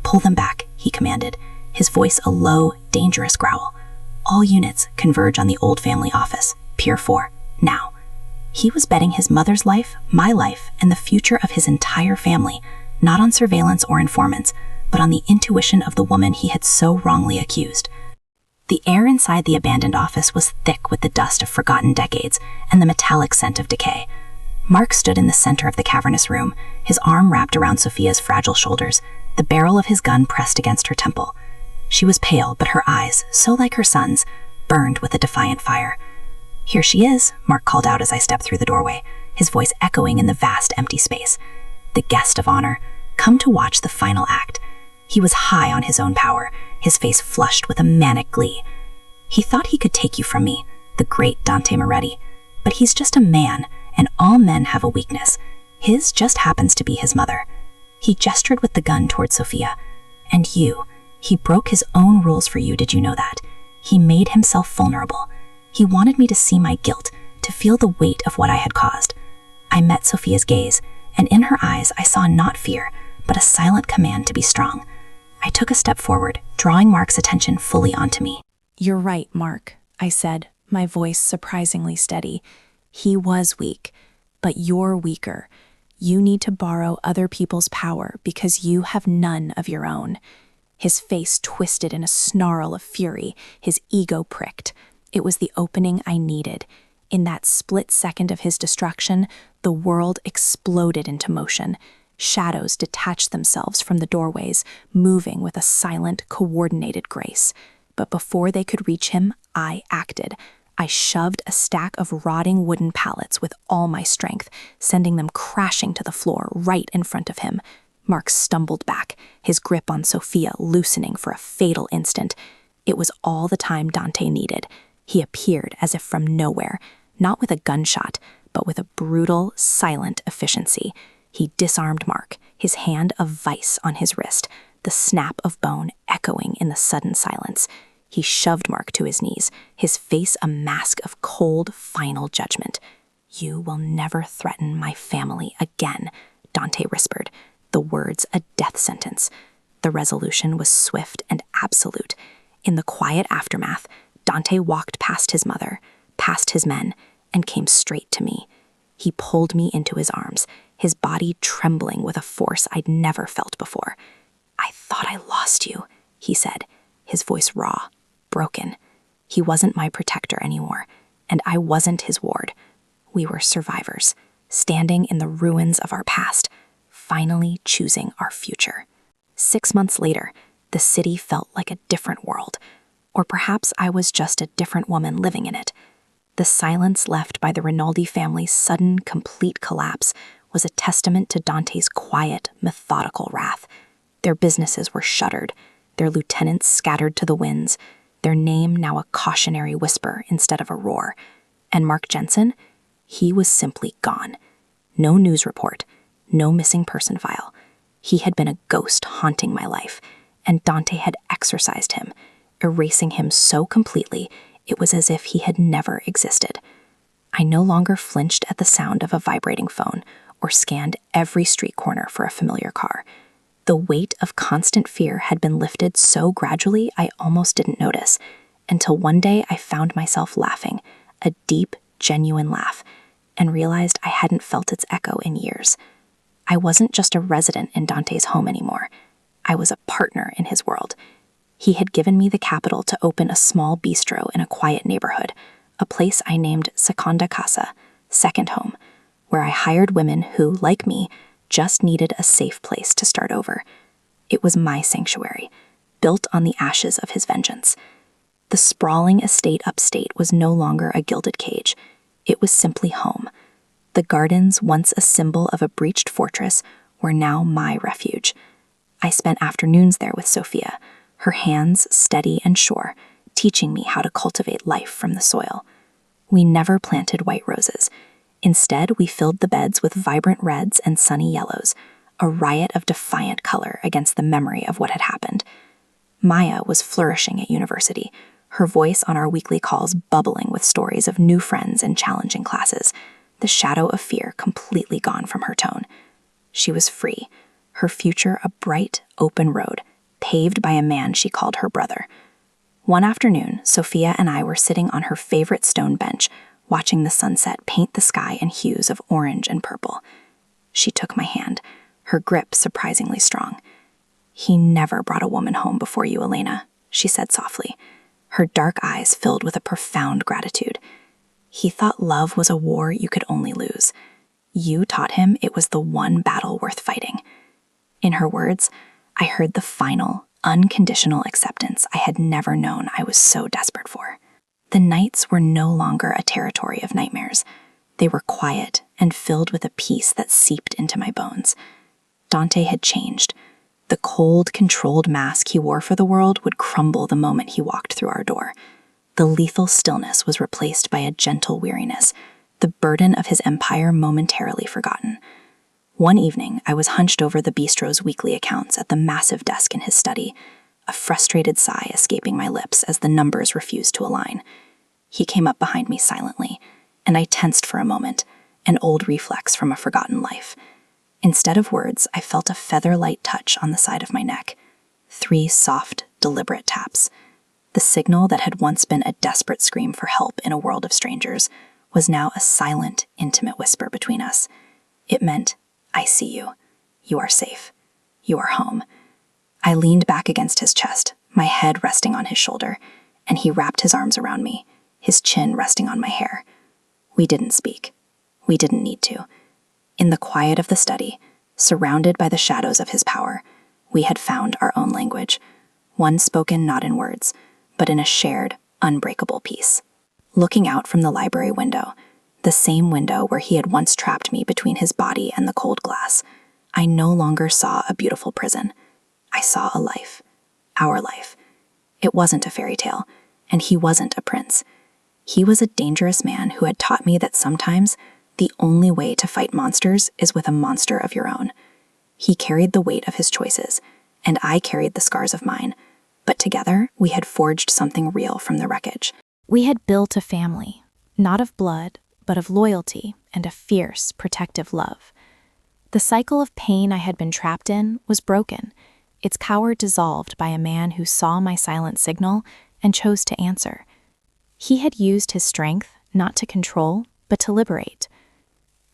"Pull them back," he commanded, his voice a low, dangerous growl. "All units converge on the old family office, Pier 4, now." He was betting his mother's life, my life, and the future of his entire family, not on surveillance or informants, but on the intuition of the woman he had so wrongly accused. The air inside the abandoned office was thick with the dust of forgotten decades and the metallic scent of decay. Mark stood in the center of the cavernous room, his arm wrapped around Sophia's fragile shoulders, the barrel of his gun pressed against her temple. She was pale, but her eyes, so like her son's, burned with a defiant fire. "Here she is," Mark called out as I stepped through the doorway, his voice echoing in the vast empty space. "The guest of honor, come to watch the final act." He was high on his own power, his face flushed with a manic glee. "He thought he could take you from me, the great Dante Moretti, but he's just a man, and all men have a weakness. His just happens to be his mother." He gestured with the gun toward Sophia. "And you, he broke his own rules for you, did you know that? He made himself vulnerable. He wanted me to see my guilt, to feel the weight of what I had caused." I met Sophia's gaze, and in her eyes I saw not fear, but a silent command to be strong. I took a step forward, drawing Mark's attention fully onto me. "You're right, Mark," I said, my voice surprisingly steady. "He was weak, but you're weaker. You need to borrow other people's power because you have none of your own." His face twisted in a snarl of fury, his ego pricked. It was the opening I needed. In that split second of his destruction, the world exploded into motion. Shadows detached themselves from the doorways, moving with a silent, coordinated grace. But before they could reach him, I acted. I shoved a stack of rotting wooden pallets with all my strength, sending them crashing to the floor right in front of him. Mark stumbled back, his grip on Sophia loosening for a fatal instant. It was all the time Dante needed. He appeared as if from nowhere, not with a gunshot, but with a brutal, silent efficiency. He disarmed Mark, his hand a vice on his wrist, the snap of bone echoing in the sudden silence. He shoved Mark to his knees, his face a mask of cold, final judgment. "You will never threaten my family again," Dante whispered, the words a death sentence. The resolution was swift and absolute. In the quiet aftermath, Dante walked past his mother, past his men, and came straight to me. He pulled me into his arms, his body trembling with a force I'd never felt before. "I thought I lost you," he said, his voice raw, broken. He wasn't my protector anymore, and I wasn't his ward. We were survivors, standing in the ruins of our past, finally choosing our future. 6 months later, the city felt like a different world, or perhaps I was just a different woman living in it. The silence left by the Rinaldi family's sudden, complete collapse was a testament to Dante's quiet, methodical wrath. Their businesses were shuttered, their lieutenants scattered to the winds, their name now a cautionary whisper instead of a roar. And Mark Jensen? He was simply gone. No news report, no missing person file. He had been a ghost haunting my life, and Dante had exorcised him, erasing him so completely it was as if he had never existed. I no longer flinched at the sound of a vibrating phone or scanned every street corner for a familiar car. The weight of constant fear had been lifted so gradually I almost didn't notice, until one day I found myself laughing, a deep, genuine laugh, and realized I hadn't felt its echo in years. I wasn't just a resident in Dante's home anymore. I was a partner in his world. He had given me the capital to open a small bistro in a quiet neighborhood, a place I named Seconda Casa, second home, where I hired women who, like me, just needed a safe place to start over. It was my sanctuary, built on the ashes of his vengeance. The sprawling estate upstate was no longer a gilded cage. It was simply home. The gardens, once a symbol of a breached fortress, were now my refuge. I spent afternoons there with Sophia, her hands steady and sure, teaching me how to cultivate life from the soil. We never planted white roses. Instead, we filled the beds with vibrant reds and sunny yellows, a riot of defiant color against the memory of what had happened. Maya was flourishing at university, her voice on our weekly calls bubbling with stories of new friends and challenging classes, the shadow of fear completely gone from her tone. She was free, her future a bright, open road, paved by a man she called her brother. One afternoon, Sophia and I were sitting on her favorite stone bench, watching the sunset paint the sky in hues of orange and purple. She took my hand, her grip surprisingly strong. "He never brought a woman home before you, Elena," she said softly, her dark eyes filled with a profound gratitude. "He thought love was a war you could only lose. You taught him it was the one battle worth fighting." In her words, I heard the final, unconditional acceptance I had never known I was so desperate for. The nights were no longer a territory of nightmares. They were quiet and filled with a peace that seeped into my bones. Dante had changed. The cold, controlled mask he wore for the world would crumble the moment he walked through our door. The lethal stillness was replaced by a gentle weariness, the burden of his empire momentarily forgotten. One evening, I was hunched over the bistro's weekly accounts at the massive desk in his study, a frustrated sigh escaping my lips as the numbers refused to align. He came up behind me silently, and I tensed for a moment, an old reflex from a forgotten life. Instead of words, I felt a feather-light touch on the side of my neck. 3 soft, deliberate taps. The signal that had once been a desperate scream for help in a world of strangers was now a silent, intimate whisper between us. It meant, I see you. You are safe. You are home. I leaned back against his chest, my head resting on his shoulder, and he wrapped his arms around me, his chin resting on my hair. We didn't speak. We didn't need to. In the quiet of the study, surrounded by the shadows of his power, we had found our own language, one spoken not in words, but in a shared, unbreakable peace. Looking out from the library window, the same window where he had once trapped me between his body and the cold glass, I no longer saw a beautiful prison. I saw a life. Our life. It wasn't a fairy tale, and he wasn't a prince. He was a dangerous man who had taught me that sometimes the only way to fight monsters is with a monster of your own. He carried the weight of his choices, and I carried the scars of mine, but together we had forged something real from the wreckage. We had built a family, not of blood, but of loyalty and a fierce, protective love. The cycle of pain I had been trapped in was broken, its power dissolved by a man who saw my silent signal and chose to answer. He had used his strength not to control, but to liberate.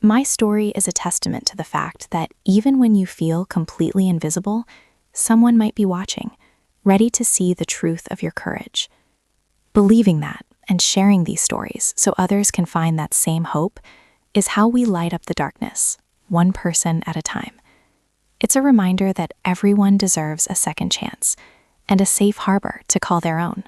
My story is a testament to the fact that even when you feel completely invisible, someone might be watching, ready to see the truth of your courage. Believing that and sharing these stories so others can find that same hope is how we light up the darkness, one person at a time. It's a reminder that everyone deserves a second chance and a safe harbor to call their own.